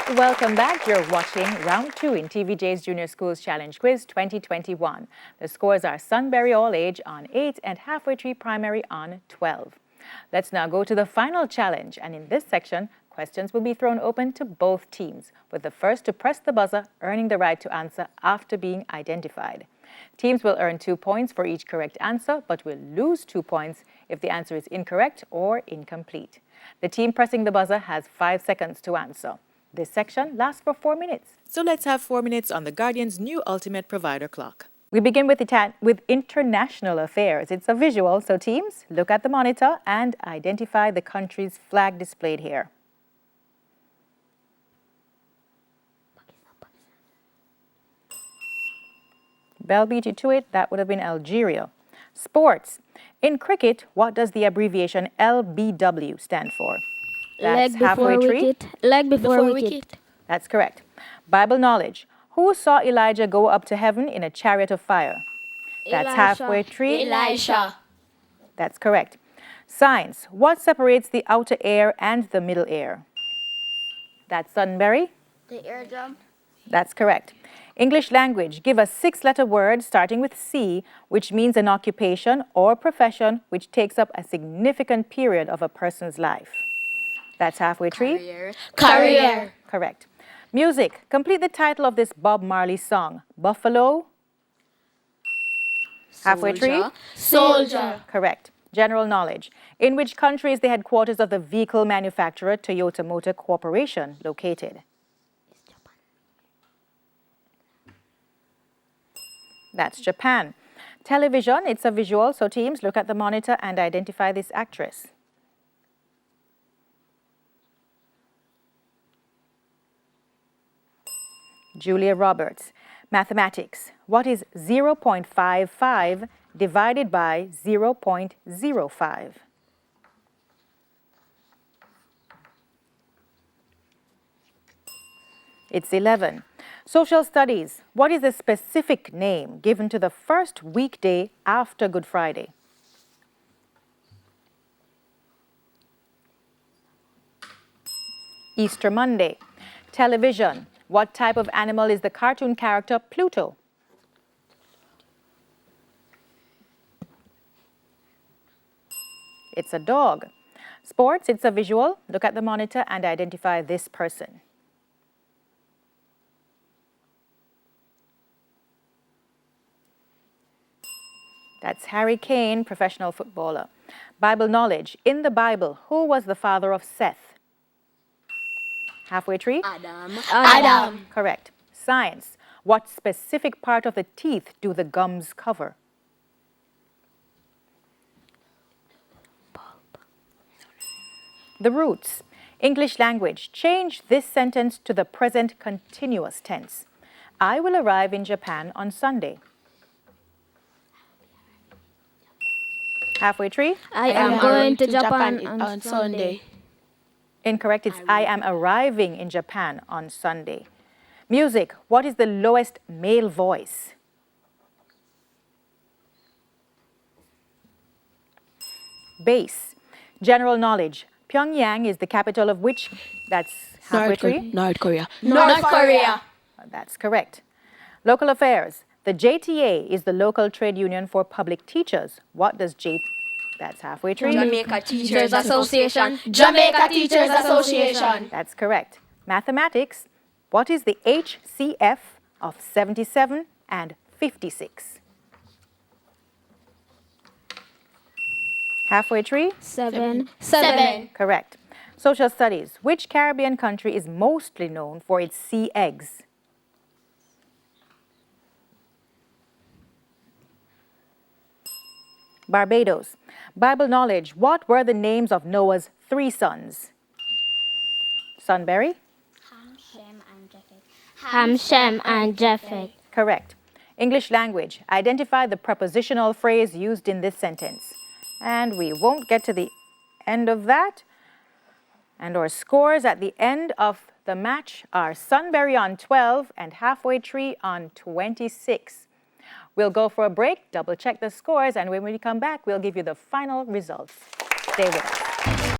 Welcome back. You're watching Round 2 in TVJ's Junior Schools Challenge Quiz 2021. The scores are Sunbury All Age on 8 and Halfway Tree Primary on 12. Let's now go to the final challenge, and in this section, questions will be thrown open to both teams, with the first to press the buzzer earning the right to answer after being identified. Teams will earn 2 points for each correct answer, but will lose 2 points if the answer is incorrect or incomplete. The team pressing the buzzer has 5 seconds to answer. This section lasts for 4 minutes. So let's have 4 minutes on the Guardian's new ultimate provider clock. We begin with international affairs. It's a visual, so teams, look at the monitor and identify the country's flag displayed here. Bell beat you to it, that would have been Algeria. Sports. In cricket, what does the abbreviation LBW stand for? That's halfway tree. Leg before wicket. That's correct. Bible knowledge. Who saw Elijah go up to heaven in a chariot of fire? That's halfway tree. Elisha. That's correct. Science. What separates the outer air and the middle air? That's Sunbury. The eardrum. That's correct. English language. Give a 6-letter word starting with C, which means an occupation or profession which takes up a significant period of a person's life. That's halfway tree. Career. Correct. Music. Complete the title of this Bob Marley song. Buffalo. Halfway tree. Soldier. Correct. General knowledge. In which country is the headquarters of the vehicle manufacturer Toyota Motor Corporation located? That's Japan. Television. It's a visual, so teams, look at the monitor and identify this actress. Julia Roberts. Mathematics. What is 0.55 divided by 0.05? It's 11. Social studies. What is the specific name given to the first weekday after Good Friday? Easter Monday. Television. What type of animal is the cartoon character Pluto? It's a dog. Sports, it's a visual. Look at the monitor and identify this person. That's Harry Kane, professional footballer. Bible knowledge. In the Bible, who was the father of Seth? Halfway tree? Adam. Correct. Science. What specific part of the teeth do the gums cover? The roots. English language. Change this sentence to the present continuous tense. I will arrive in Japan on Sunday. Halfway tree? I am going to Japan on Sunday. Incorrect. It's I am arriving in Japan on Sunday. Music. What is the lowest male voice? Bass. General knowledge. Pyongyang is the capital of which? That's halfway tree. North Korea. North Korea. That's correct. Local affairs. The JTA is the local trade union for public teachers. What does That's halfway tree. Jamaica Teachers Association. Jamaica Teachers Association. That's correct. Mathematics. What is the HCF of 77 and 56? Halfway tree. 7. Correct. Social studies. Which Caribbean country is mostly known for its sea eggs? Barbados. Bible knowledge. What were the names of Noah's 3 sons? Sunbury? Ham, Shem, and Japheth. Correct. English language. Identify the prepositional phrase used in this sentence. And we won't get to the end of that. And our scores at the end of the match are Sunbury on 12 and Halfway Tree on 26. We'll go for a break, double check the scores, and when we come back, we'll give you the final results. Stay with us.